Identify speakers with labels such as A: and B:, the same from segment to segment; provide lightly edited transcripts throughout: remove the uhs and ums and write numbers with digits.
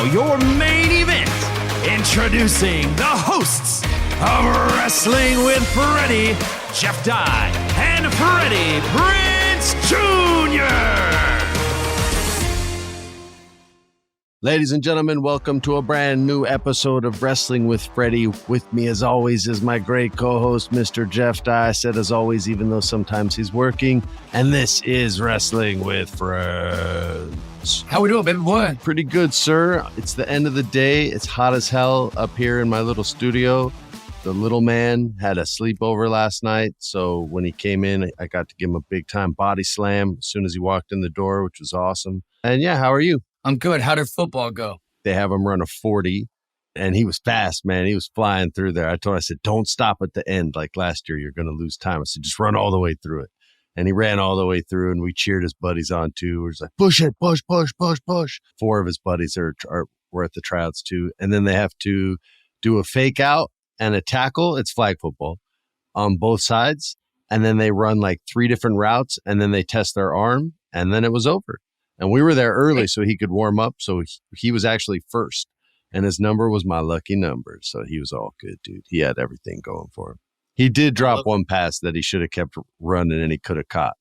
A: now, your main event. Introducing the hosts of Wrestling with Freddie, Jeff Dye, and Freddie Prinze Jr.
B: Ladies and gentlemen, welcome to a brand new episode of Wrestling with Freddie. With me, as always, is my great co-host, Mr. Jeff Dye. I said as always, even though sometimes he's working. And this is Wrestling with Friends.
C: How we doing, baby boy?
B: Pretty good, sir. It's the end of the day. It's hot as hell up here in my little studio. The little man had a sleepover last night, so when he came in, I got to give him a big-time body slam as soon as he walked in the door, which was awesome. And yeah, how are you?
C: I'm good. How did football go?
B: They have him run a 40, and he was fast, man. He was flying through there. I said, don't stop at the end like last year. You're going to lose time. I said, just run all the way through it. And he ran all the way through, and we cheered his buddies on, too. We're just like, push it, push, push, push, push. 4 of his buddies were at the tryouts, too. And then they have to do a fake out and a tackle. It's flag football on both sides. And then they run like 3 different routes, and then they test their arm, and then it was over. And we were there early so he could warm up. So he was actually first. And his number was my lucky number. So he was all good, dude. He had everything going for him. He did drop one pass that he should have kept running and he could have caught.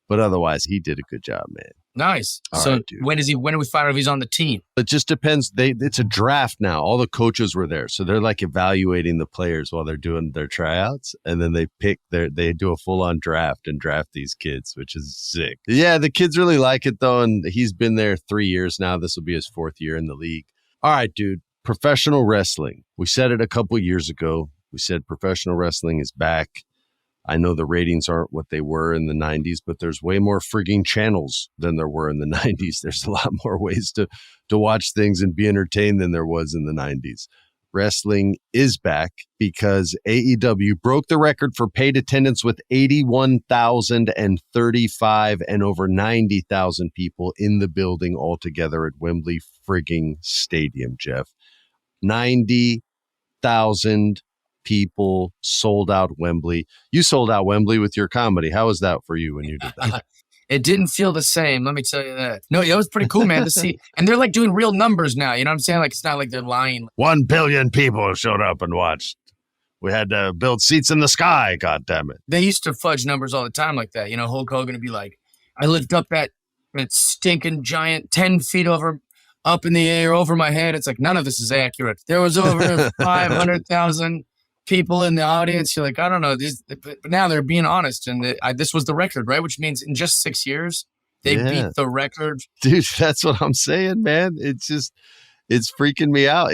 B: But otherwise, he did a good job, man.
C: Nice.
B: All
C: so
B: right,
C: when do we find out if he's on the team?
B: It just depends. It's a draft now. All the coaches were there. So they're like evaluating the players while they're doing their tryouts. And then they do a full-on draft and draft these kids, which is sick. Yeah, the kids really like it, though. And he's been there 3 years now. This will be his 4th year in the league. All right, dude. Professional wrestling. We said it a couple years ago. We said professional wrestling is back. I know the ratings aren't what they were in the 90s, but there's way more frigging channels than there were in the 90s. There's a lot more ways to watch things and be entertained than there was in the 90s. Wrestling is back because AEW broke the record for paid attendance with 81,035 and over 90,000 people in the building altogether at Wembley frigging Stadium, Jeff. 90,000 people sold out Wembley. You sold out Wembley with your comedy. How was that for you when you did that?
C: It didn't feel the same. Let me tell you that. No, it was pretty cool, man, to see. And they're like doing real numbers now. You know what I'm saying? Like, it's not like they're lying.
B: 1 billion people showed up and watched. We had to build seats in the sky. God damn it.
C: They used to fudge numbers all the time like that. You know, Hulk Hogan would be like, I lift up that stinking giant 10 feet up in the air over my head. It's like, none of this is accurate. There was over 500,000 people in the audience. You're like, I don't know. But now they're being honest. And this was the record, right? Which means in just 6 years, they beat the record.
B: Dude, that's what I'm saying, man. It's freaking me out.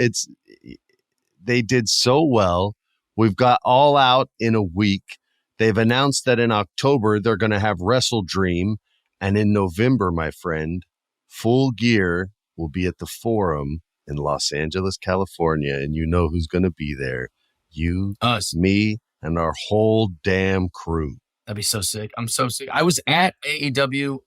B: They did so well. We've got All Out in a week. They've announced that in October, they're going to have Wrestle Dream. And in November, my friend, Full Gear will be at the Forum in Los Angeles, California. And you know who's going to be there. You,
C: us,
B: me, and our whole damn crew.
C: That'd be so sick. I'm so sick. I was at AEW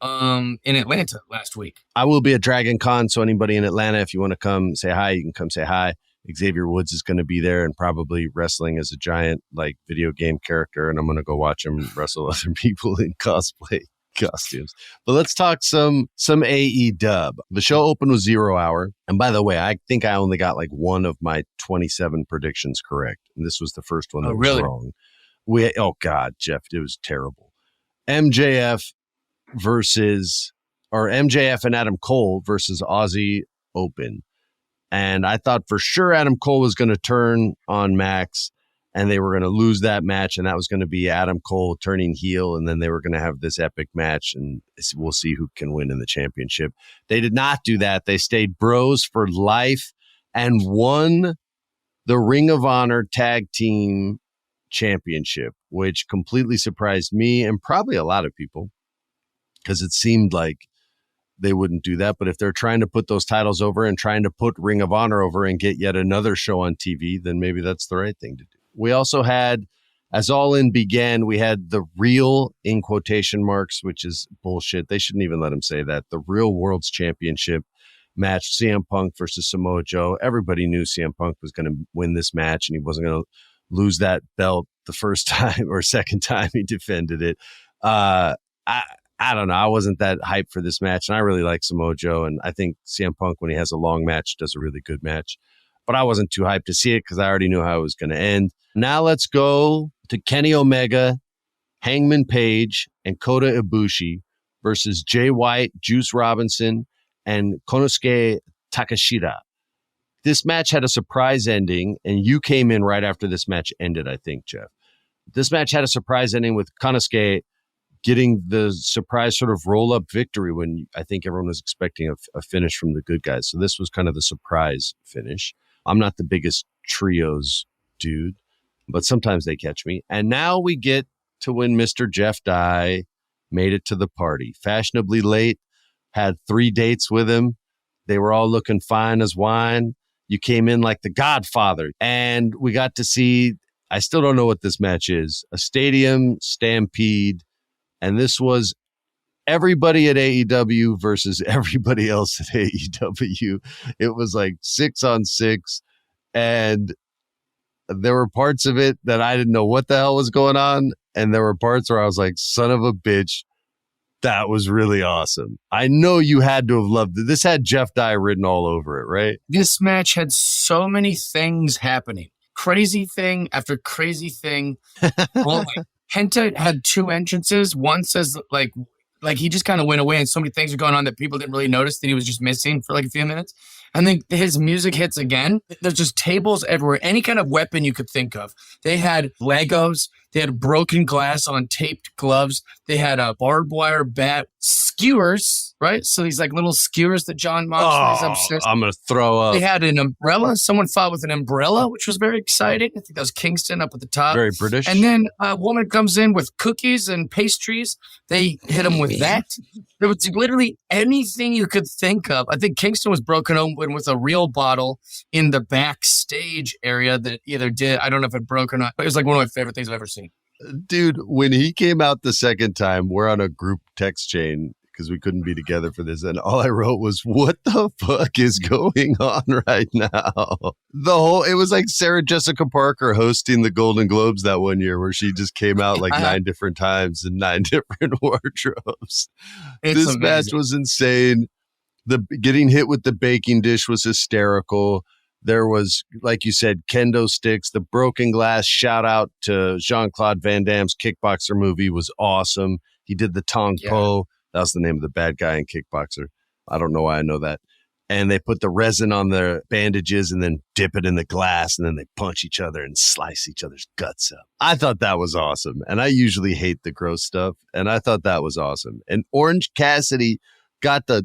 C: in Atlanta last week.
B: I will be at Dragon Con, so anybody in Atlanta, if you want to come say hi, you can come say hi. Xavier Woods is going to be there and probably wrestling as a giant like video game character, and I'm going to go watch him wrestle other people in cosplay costumes. But let's talk some AEW. The show opened with 0 hour. And by the way, I think I only got like one of my 27 predictions correct. And this was the first one that was wrong. Oh God, Jeff, it was terrible. MJF and Adam Cole versus Aussie Open. And I thought for sure Adam Cole was going to turn on Max and they were going to lose that match, and that was going to be Adam Cole turning heel, and then they were going to have this epic match, and we'll see who can win in the championship. They did not do that. They stayed bros for life and won the Ring of Honor Tag Team Championship, which completely surprised me and probably a lot of people because it seemed like they wouldn't do that. But if they're trying to put those titles over and trying to put Ring of Honor over and get yet another show on TV, then maybe that's the right thing to do. We also had, as All In began, we had the real, in quotation marks, which is bullshit. They shouldn't even let him say that. The real World's Championship match, CM Punk versus Samoa Joe. Everybody knew CM Punk was going to win this match and he wasn't going to lose that belt the first time or second time he defended it. I don't know. I wasn't that hyped for this match, and I really like Samoa Joe, and I think CM Punk, when he has a long match, does a really good match. But I wasn't too hyped to see it because I already knew how it was going to end. Now let's go to Kenny Omega, Hangman Page, and Kota Ibushi versus Jay White, Juice Robinson, and Konosuke Takeshita. This match had a surprise ending, and you came in right after this match ended, I think, Jeff. This match had a surprise ending with Konosuke getting the surprise sort of roll-up victory when I think everyone was expecting a finish from the good guys. So this was kind of the surprise finish. I'm not the biggest trios dude, but sometimes they catch me. And now we get to when Mr. Jeff Dye made it to the party. Fashionably late, had 3 dates with him. They were all looking fine as wine. You came in like the Godfather. And we got to see, I still don't know what this match is, a stadium stampede. And this was everybody at AEW versus everybody else at AEW. It was like 6-on-6. And there were parts of it that I didn't know what the hell was going on. And there were parts where I was like, son of a bitch, that was really awesome. I know you had to have loved it. This had Jeff Dye written all over it, right?
C: This match had so many things happening. Crazy thing after crazy thing. Well, Penta had 2 entrances. One says like he just kind of went away and so many things were going on that people didn't really notice that he was just missing for like a few minutes. And then his music hits again. There's just tables everywhere. Any kind of weapon you could think of. They had Legos. They had broken glass on taped gloves. They had a barbed wire bat, skewers, right? So these like little skewers that John Moxley's obsessed.
B: I'm going to throw up.
C: They had an umbrella. Someone fought with an umbrella, which was very exciting. I think that was Kingston up at the top.
B: Very British.
C: And then a woman comes in with cookies and pastries. They hit him with that. There was literally anything you could think of. I think Kingston was broken open with a real bottle in the backstage area that either did, I don't know if it broke or not, but it was like one of my favorite things I've ever seen.
B: Dude, when he came out the second time, we're on a group text chain because we couldn't be together for this. And all I wrote was, what the fuck is going on right now? It was like Sarah Jessica Parker hosting the Golden Globes that one year where she just came out like 9 different times in 9 different wardrobes. This amazing. Match was insane. The getting hit with the baking dish was hysterical. There was, like you said, kendo sticks, the broken glass. Shout out to Jean-Claude Van Damme's Kickboxer movie was awesome. He did the Tong Po. That was the name of the bad guy in Kickboxer. I don't know why I know that. And they put the resin on their bandages and then dip it in the glass, and then they punch each other and slice each other's guts up. I thought that was awesome. And I usually hate the gross stuff. And I thought that was awesome. And Orange Cassidy got the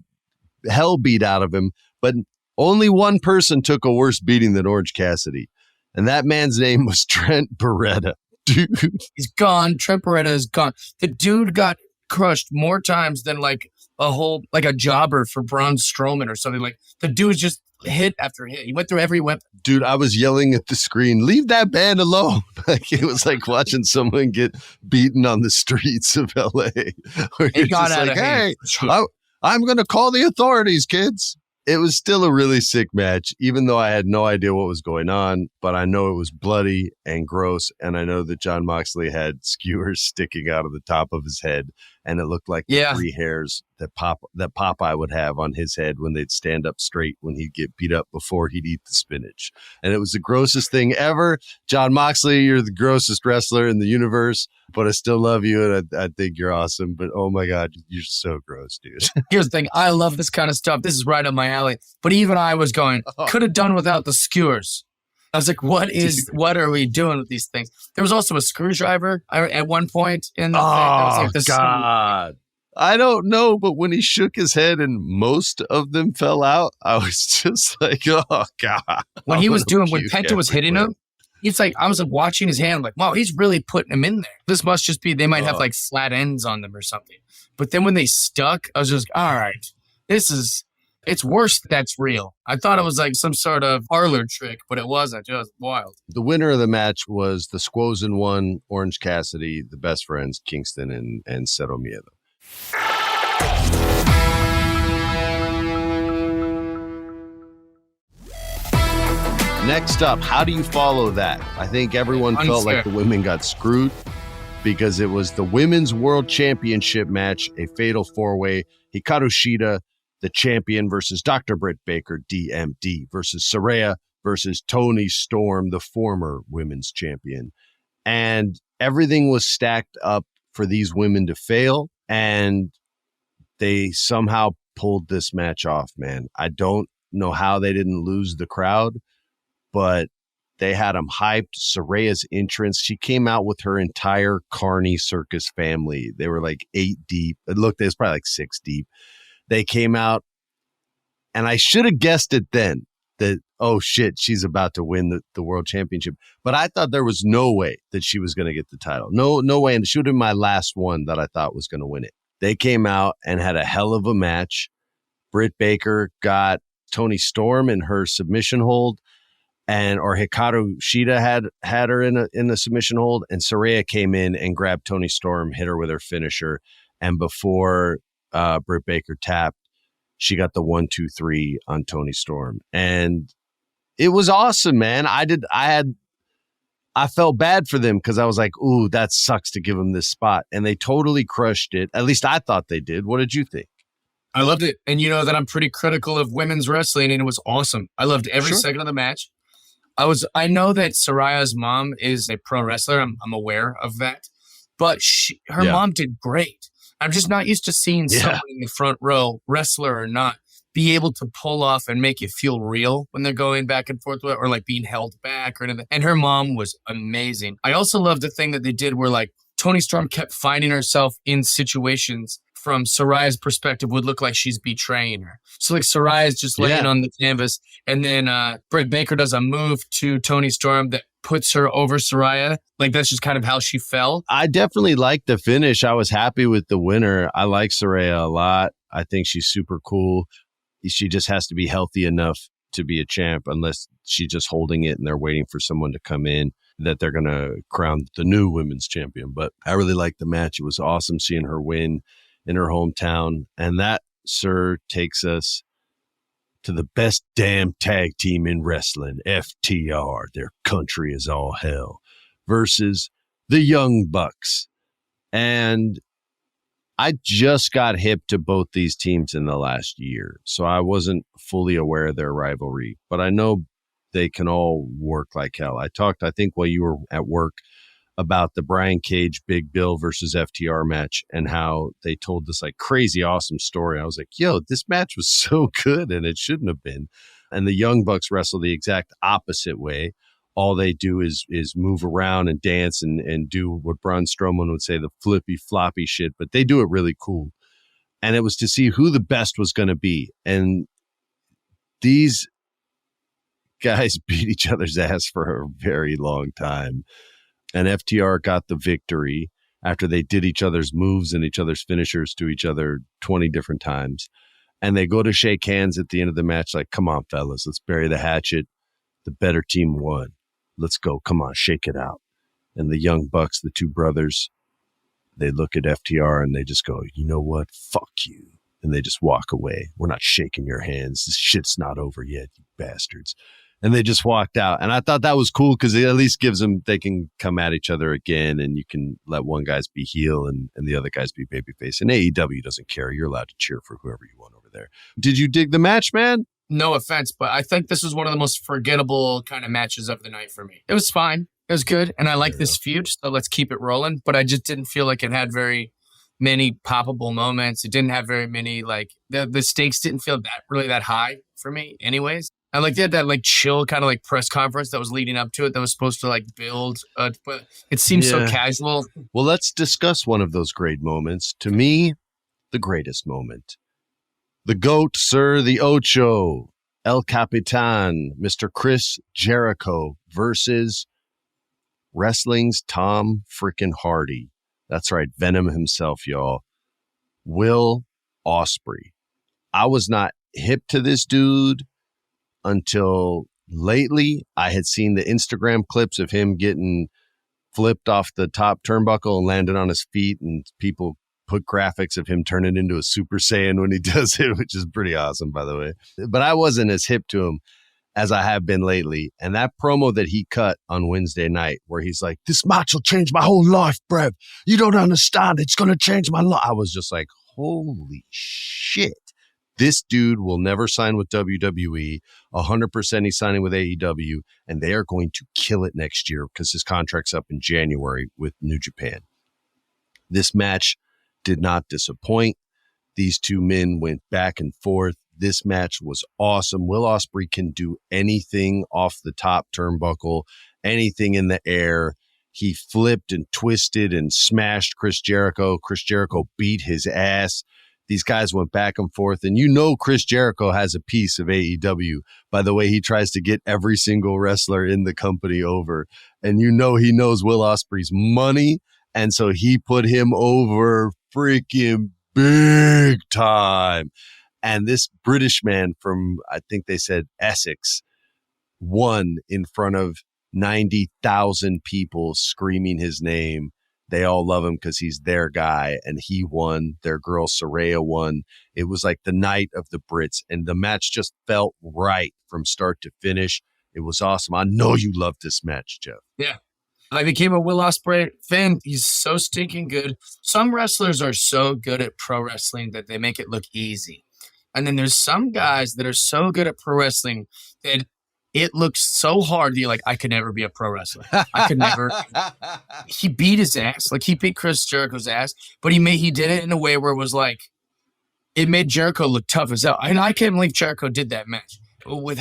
B: hell beat out of him, but only one person took a worse beating than Orange Cassidy, and that man's name was Trent Beretta. Dude.
C: He's gone. Trent Beretta is gone. The dude got crushed more times than like a jobber for Braun Strowman or something. Like the dude's just hit after hit. He went through every weapon.
B: Dude, I was yelling at the screen, leave that band alone. Like it was like watching someone get beaten on the streets of LA. Where
C: it got out
B: like,
C: of hand.
B: Hey, I'm going to call the authorities, kids. It was still a really sick match, even though I had no idea what was going on, but I know it was bloody and gross, and I know that John Moxley had skewers sticking out of the top of his head, and it looked like the 3 hairs that Popeye would have on his head when they'd stand up straight when he'd get beat up before he'd eat the spinach. And it was the grossest thing ever. John Moxley, you're the grossest wrestler in the universe, but I still love you, and I think you're awesome. But oh my God, you're so gross, dude.
C: Here's the thing. I love this kind of stuff. This is right up my alley. But even I was going, could have done without the skewers. I was like, what are we doing with these things? There was also a screwdriver at one point in the thing.
B: Oh, like God. I don't know, but when he shook his head and most of them fell out, I was just like, oh, God.
C: When Penta was hitting him, it's like, I was like watching his hand, like, wow, he's really putting him in there. This must just be, they might have like flat ends on them or something. But then when they stuck, I was just, all right, it's worse. That's real. I thought it was like some sort of parlor trick, but it wasn't. It was wild.
B: The winner of the match was the Squozen one, Orange Cassidy, the best friends, Kingston and Cero Miedo. Next up, how do you follow that? I think everyone felt like the women got screwed. because it was the Women's World Championship match, a fatal four-way. Hikaru Shida, the champion, versus Dr. Britt Baker, DMD, versus Saraya, versus Toni Storm, the former women's champion. And everything was stacked up for these women to fail, and they somehow pulled this match off, man. I don't know how they didn't lose the crowd, but they had them hyped. Saraya's entrance, she came out with her entire Carney Circus family. They were like 8 deep. It looked, it was probably like 6 deep. They came out, and I should have guessed it then that, oh shit, she's about to win the world championship. But I thought there was no way that she was going to get the title. No way. And she would have been my last one that I thought was going to win it. They came out and had a hell of a match. Britt Baker got Toni Storm in her submission hold, or Hikaru Shida had her in a submission hold, and Saraya came in and grabbed Toni Storm, hit her with her finisher, and before Britt Baker tapped, she got the 1-2-3 on Toni Storm, and it was awesome, man. I felt bad for them because I was like, ooh, that sucks to give them this spot. And they totally crushed it. At least I thought they did. What did you think?
C: I loved it. And you know that I'm pretty critical of women's wrestling, and it was awesome. I loved every second of the match. I know that Saraya's mom is a pro wrestler. I'm aware of that. But her mom did great. I'm just not used to seeing someone in the front row, wrestler or not, be able to pull off and make it feel real when they're going back and forth or like being held back or anything. And her mom was amazing. I also love the thing that they did where like Toni Storm kept finding herself in situations from Saraya's perspective would look like she's betraying her. So like Saraya's just laying on the canvas, and then Britt Baker does a move to Toni Storm that puts her over Saraya. Like that's just kind of how she fell.
B: I definitely liked the finish. I was happy with the winner. I like Saraya a lot. I think she's super cool. She just has to be healthy enough to be a champ, unless she's just holding it and they're waiting for someone to come in that they're going to crown the new women's champion. But I really liked the match. It was awesome seeing her win in her hometown. And that, sir, takes us to the best damn tag team in wrestling, FTR, their country is all hell, versus the Young Bucks. And I just got hip to both these teams in the last year, so I wasn't fully aware of their rivalry, but I know they can all work like hell. I talked, I think, while you were at work about the Brian Cage, Big Bill versus FTR match and how they told this like crazy awesome story. I was like, yo, this match was so good and it shouldn't have been. And the Young Bucks wrestle the exact opposite way. All they do is move around and dance and do what Braun Strowman would say, the flippy floppy shit, but they do it really cool. And it was to see who the best was going to be. And these guys beat each other's ass for a very long time. And FTR got the victory after they did each other's moves and each other's finishers to each other 20 different times. And they go to shake hands at the end of the match like, come on, fellas, let's bury the hatchet. The better team won. Let's go. Come on, shake it out. And the Young Bucks, the two brothers, they look at FTR and they just go, you know what? Fuck you. And they just walk away. We're not shaking your hands. This shit's not over yet, you bastards. And they just walked out. And I thought that was cool because it at least gives them, they can come at each other again and you can let one guy's be heel and the other guys be babyface. And AEW doesn't care. You're allowed to cheer for whoever you want over there. Did you dig the match, man?
C: No offense, but I think this was one of the most forgettable kind of matches of the night for me. It was fine. It was good. And I like this feud, so let's keep it rolling. But I just didn't feel like it had very many poppable moments. It didn't have very many, like, the stakes didn't feel that high for me anyways. And like they had that like chill kind of like press conference that was leading up to it that was supposed to like build, but it seems so casual.
B: Well, let's discuss one of those great moments. To me, the greatest moment. The GOAT, sir, the Ocho, El Capitan, Mr. Chris Jericho versus wrestling's Tom frickin' Hardy. That's right, Venom himself, y'all. Will Ospreay. I was not hip to this dude until lately. I had seen the Instagram clips of him getting flipped off the top turnbuckle and landed on his feet, and people put graphics of him turning into a Super Saiyan when he does it, which is pretty awesome, by the way. But I wasn't as hip to him. as I have been lately. And that promo that he cut on Wednesday night where he's like, this match will change my whole life, Brev. You don't understand. It's going to change my life. I was just like, holy shit. This dude will never sign with WWE. 100% he's signing with AEW, and they are going to kill it next year because his contract's up in January with New Japan. This match did not disappoint. These two men went back and forth. This match was awesome. Will Ospreay can do anything off the top turnbuckle, anything in the air. He flipped and twisted and smashed Chris Jericho. Chris Jericho beat his ass. These guys went back and forth. And you know Chris Jericho has a piece of AEW by the way he tries to get every single wrestler in the company over. And you know he knows Will Ospreay's money. And so he put him over freaking big time. And this British man from, I think they said Essex, won in front of 90,000 people screaming his name. They all love him because he's their guy, and he won. Their girl Saraya won. It was like the night of the Brits, and the match just felt right from start to finish. It was awesome. I know you loved this match, Jeff.
C: Yeah. I became a Will Ospreay fan. He's so stinking good. Some wrestlers are so good at pro wrestling that they make it look easy. And then there's some guys that are so good at pro wrestling that it looks so hard that you're like, I could never be a pro wrestler. I could never. He beat his ass. Like, he beat Chris Jericho's ass, but he did it in a way where it was like, it made Jericho look tough as hell. And I can't believe Jericho did that match with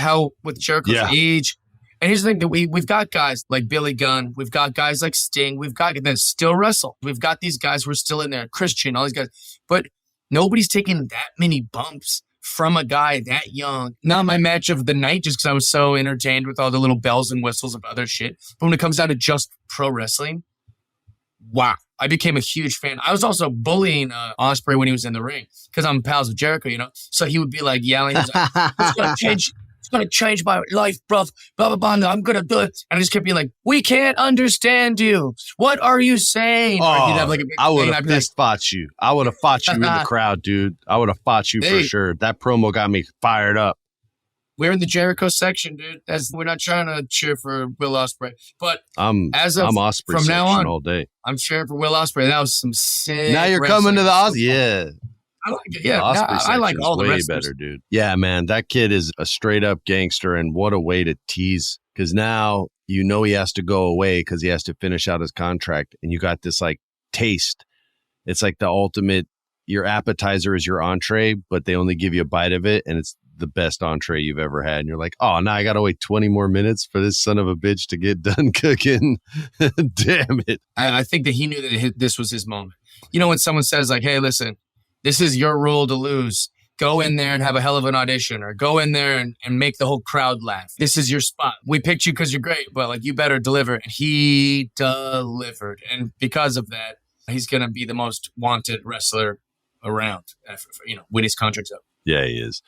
C: Jericho's age. And here's the thing, that we've got guys like Billy Gunn. We've got guys like Sting. We've got that still wrestle. We've got these guys who are still in there, Christian, all these guys. But nobody's taking that many bumps from a guy that young. Not my match of the night, just because I was so entertained with all the little bells and whistles of other shit. But when it comes down to just pro wrestling, wow. I became a huge fan. I was also bullying Ospreay when he was in the ring because I'm pals with Jericho, you know? So he would be like yelling. He was like, it's going to change my life, bruv. Blah, blah, blah. I'm going to do it. And I just kept being like, we can't understand you. What are you saying?
B: Oh, he'd have like a big I would have fist fought you. I would have fought you in the crowd, dude. I would have fought you for sure. That promo got me fired up.
C: We're in the Jericho section, dude. We're not trying to cheer for Will Ospreay, but
B: I'm Ospreay
C: from now on
B: all day.
C: I'm cheering for Will Ospreay. That was some sick.
B: Now you're coming to the Ospreay, yeah.
C: I like it. Yeah, I like all the wrestlers.
B: Way better, dude. Yeah, man, that kid is a straight up gangster, and what a way to tease. Because now you know he has to go away because he has to finish out his contract, and you got this like taste. It's like the ultimate. Your appetizer is your entree, but they only give you a bite of it, and it's the best entree you've ever had. And you're like, oh, now I got to wait 20 more minutes for this son of a bitch to get done cooking. Damn it.
C: I think that he knew that this was his moment. You know, when someone says like, hey, listen, this is your role to lose. Go in there and have a hell of an audition, or go in there and make the whole crowd laugh. This is your spot. We picked you because you're great, but like, you better deliver. And he delivered. And because of that, he's going to be the most wanted wrestler around, when his contract's up.
B: Yeah, he is.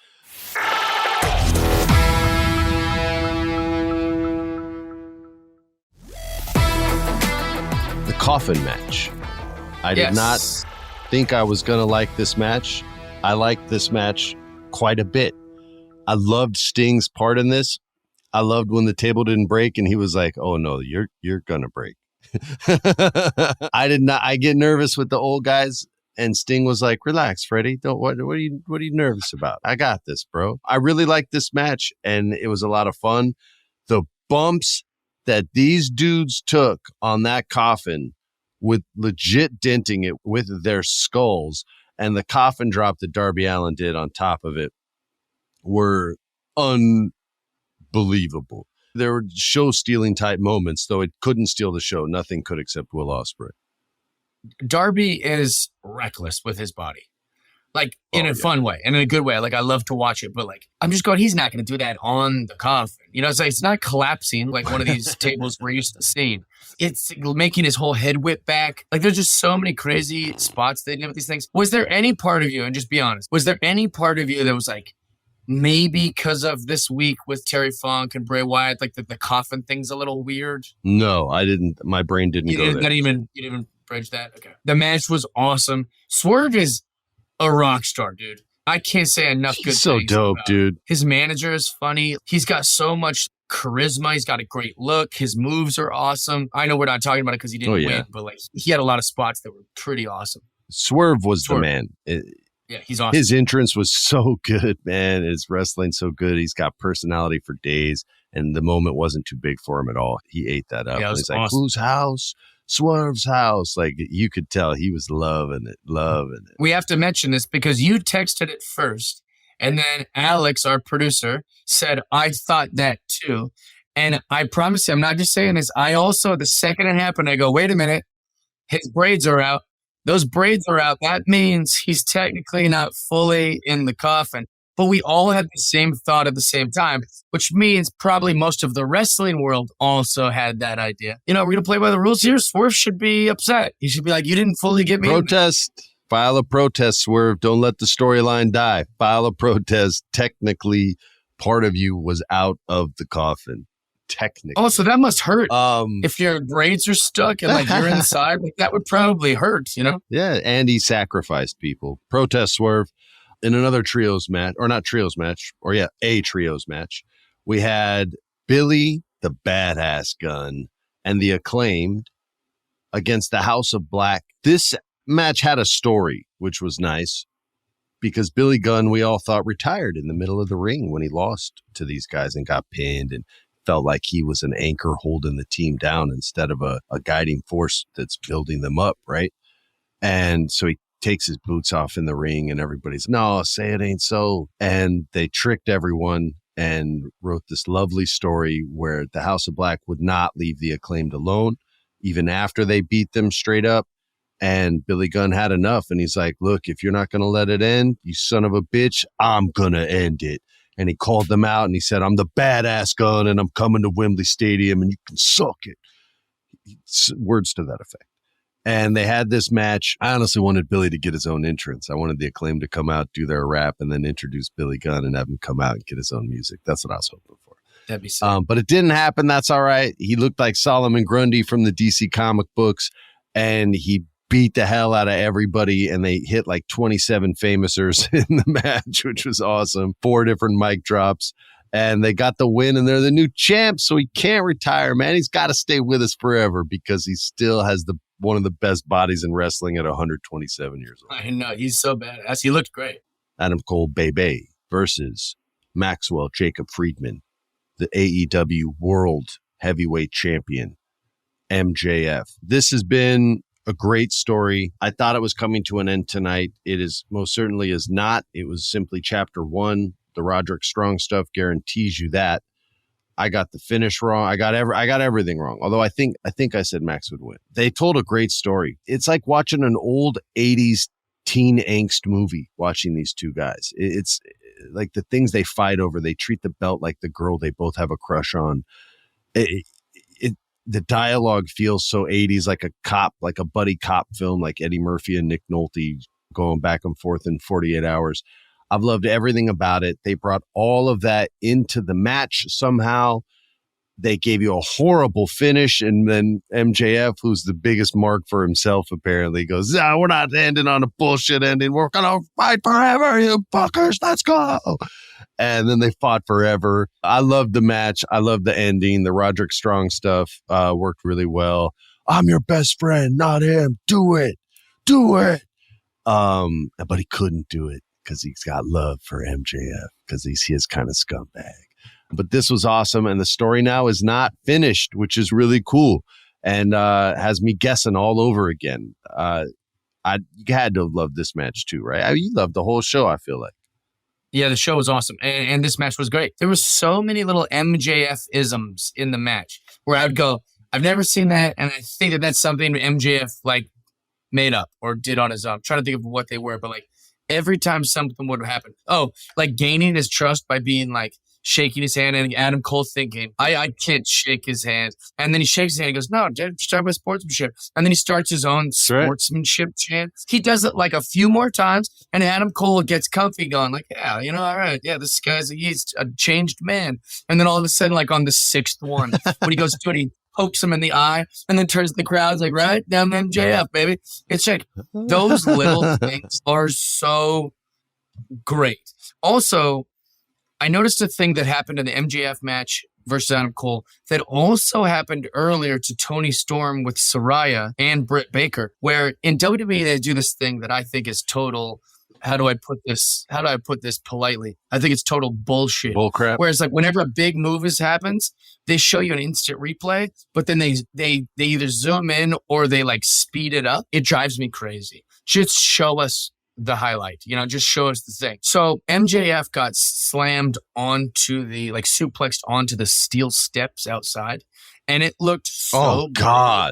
B: The coffin match. I did not think I was going to like this match. I liked this match quite a bit. I loved Sting's part in this. I loved when the table didn't break and he was like, oh no, you're going to break. I get nervous with the old guys. And Sting was like, relax, Freddie. What are you nervous about? I got this, bro. I really liked this match, and it was a lot of fun. The bumps that these dudes took on that coffin with legit denting it with their skulls, and the coffin drop that Darby Allin did on top of it were unbelievable. There were show-stealing type moments, though it couldn't steal the show. Nothing could except Will Ospreay.
C: Darby is reckless with his body, like in a fun way and in a good way. Like, I love to watch it, but like, I'm just going, he's not going to do that on the coffin. You know, it's like, it's not collapsing like one of these tables we're used to seeing. It's making his whole head whip back. Like, there's just so many crazy spots they did with these things. Was there any part of you, and just be honest, was there any part of you that was like, maybe because of this week with Terry Funk and Bray Wyatt, like the coffin thing's a little weird?
B: No, I didn't. My brain didn't go there.
C: You didn't bridge that? Okay. The match was awesome. Swerve is a rock star, dude. I can't say enough good
B: He's so
C: things
B: dope,
C: about
B: dude.
C: His manager is funny. He's got so much charisma. He's got a great look. His moves are awesome. I know we're not talking about it because he didn't win, but like he had a lot of spots that were pretty awesome.
B: Swerve was the man.
C: Yeah, he's awesome.
B: His entrance was so good, man. His wrestling so good. He's got personality for days, and the moment wasn't too big for him at all. He ate that up.
C: Yeah,
B: He's
C: awesome.
B: like, whose house? Swerve's house. Like, you could tell he was loving it.
C: We have to mention this because you texted it first, and then Alex, our producer, said, I thought that too. And I promise you, I'm not just saying this. I also, the second it happened, I go, wait a minute. His braids are out. Those braids are out. That means he's technically not fully in the coffin. But we all had the same thought at the same time, which means probably most of the wrestling world also had that idea. You know, we're going to play by the rules here. Swerve should be upset. He should be like, you didn't fully get me.
B: Protest. File a protest, Swerve. Don't let the storyline die. File a protest. Technically, part of you was out of the coffin. Technically.
C: Oh, so that must hurt. If your braids are stuck and like you're inside, like that would probably hurt, you know?
B: Yeah, and he sacrificed people. Protest, Swerve. In another trios match, or not trios match, or a trios match, we had Billy the Badass Gun and the Acclaimed against the House of Black. This match had a story, which was nice, because Billy Gunn, we all thought, retired in the middle of the ring when he lost to these guys and got pinned and felt like he was an anchor holding the team down instead of a guiding force that's building them up, right? And so he takes his boots off in the ring and everybody's, no, say it ain't so. And they tricked everyone and wrote this lovely story where the House of Black would not leave the Acclaimed alone, even after they beat them straight up. And Billy Gunn had enough. And he's like, look, if you're not going to let it end, you son of a bitch, I'm going to end it. And he called them out and he said, I'm the Badass Gun and I'm coming to Wembley Stadium and you can suck it. Words to that effect. And they had this match. I honestly wanted Billy to get his own entrance. I wanted the Acclaim to come out, do their rap, and then introduce Billy Gunn and have him come out and get his own music. That's what I was hoping for.
C: That'd be sick.
B: But it didn't happen. That's all right. He looked like Solomon Grundy from the DC comic books, and he beat the hell out of everybody, and they hit like 27 famousers in the match, which was awesome. 4 different mic drops. And they got the win, and they're the new champs, so he can't retire, man. He's got to stay with us forever because he still has one of the best bodies in wrestling at 127 years old.
C: I know. He's so badass. He looked great.
B: Adam Cole Bebe versus Maxwell Jacob Friedman, the AEW World Heavyweight Champion, MJF. This has been a great story. I thought it was coming to an end tonight. It is most certainly is not. It was simply chapter 1. The Roderick Strong stuff guarantees you that. I got the finish wrong. I got everything wrong. Although I think I said Max would win. They told a great story. It's like watching an old 80s teen angst movie, watching these two guys. It's like the things they fight over. They treat the belt like the girl they both have a crush on. The dialogue feels so 80s, like a cop, like a buddy cop film, like Eddie Murphy and Nick Nolte going back and forth in 48 hours. I've loved everything about it. They brought all of that into the match somehow. They gave you a horrible finish, and then MJF, who's the biggest mark for himself, apparently goes, we're not ending on a bullshit ending. We're going to fight forever, you fuckers. Let's go. And then they fought forever. I loved the match. I loved the ending. The Roderick Strong stuff worked really well. I'm your best friend, not him. Do it. But he couldn't do it because he's got love for MJF because he's his kind of scumbag. But this was awesome. And the story now is not finished, which is really cool and has me guessing all over again. You had to have loved this match too, right? You loved the whole show, I feel like.
C: Yeah, the show was awesome. And this match was great. There were so many little MJF-isms in the match where I would go, I've never seen that. And I think that's something MJF like made up or did on his own. I'm trying to think of what they were, but like every time something would happen. Oh, like gaining his trust by being like shaking his hand and Adam Cole thinking, I can't shake his hand. And then he shakes his hand and goes, no, just talk about sportsmanship. And then he starts his own sportsmanship chant. He does it like a few more times and Adam Cole gets comfy going like, yeah, all right. Yeah, this guy's, he's a changed man. And then all of a sudden, like on the 6th one, when he goes to it, he pokes him in the eye and then turns to the crowd like, right, down MJF, baby. It's like those little things are so great. Also, I noticed a thing that happened in the MJF match versus Adam Cole that also happened earlier to Tony Storm with Saraya and Britt Baker, where in WWE they do this thing that I think is total. How do I put this politely? I think it's total bullshit.
B: Bullcrap.
C: Whereas like whenever a big move happens, they show you an instant replay, but then they either zoom in or they like speed it up. It drives me crazy. Just show us the highlight, just show us the thing. So MJF got slammed onto suplexed onto the steel steps outside, and it looked so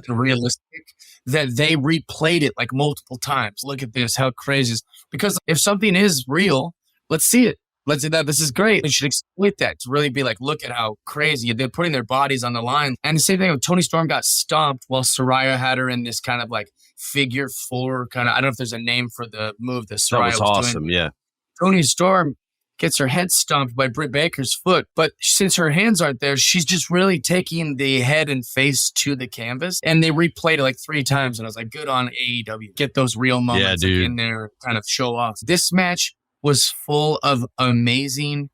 C: realistic that they replayed it like multiple times. Look at this, how crazy is, because if something is real, let's see it. Let's say that this is great. They should exploit that to really be like, look at how crazy they're putting their bodies on the line. And the same thing with Tony Storm got stomped while Saraya had her in this kind of like figure four kind of, I don't know if there's a name for the move that Saraya was
B: awesome
C: doing.
B: Yeah.
C: Tony Storm gets her head stomped by Britt Baker's foot, but since her hands aren't there, she's just really taking the head and face to the canvas, and they replayed it like 3 times, and I was like, good on AEW. Get those real moments like, in there, kind of show off. This match was full of amazing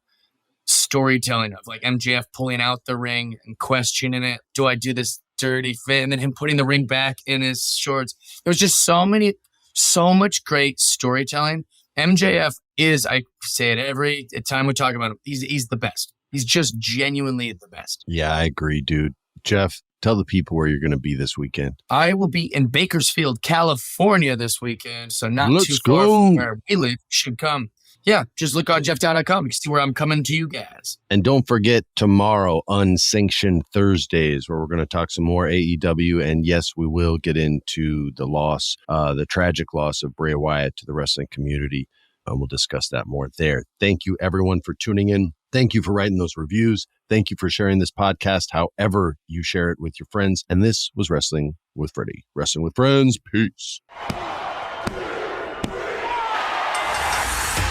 C: storytelling of like MJF pulling out the ring and questioning it. Do I do this dirty fit? And then him putting the ring back in his shorts. There was just so much great storytelling. MJF is, I say it every time we talk about him, he's the best. He's just genuinely the best.
B: Yeah, I agree, dude. Jeff, tell the people where you're going to be this weekend.
C: I will be in Bakersfield, California this weekend, so not too far from where we live. You should come. Yeah, just look on jeffdow.com. You can see where I'm coming to you guys.
B: And don't forget tomorrow, Unsanctioned Thursdays, where we're going to talk some more AEW. And yes, we will get into the loss, the tragic loss of Bray Wyatt to the wrestling community. We'll discuss that more there. Thank you, everyone, for tuning in. Thank you for writing those reviews. Thank you for sharing this podcast, however you share it with your friends. And this was Wrestling with Freddie. Wrestling with Friends. Peace.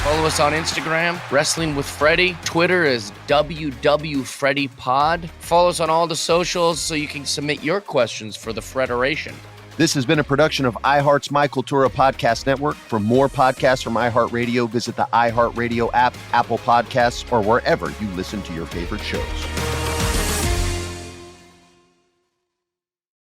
D: Follow us on Instagram, Wrestling with Freddie. Twitter is WWFreddie Pod. Follow us on all the socials so you can submit your questions for the Federation.
E: This has been a production of iHeart's My Cultura Podcast Network. For more podcasts from iHeartRadio, visit the iHeartRadio app, Apple Podcasts, or wherever you listen to your favorite shows.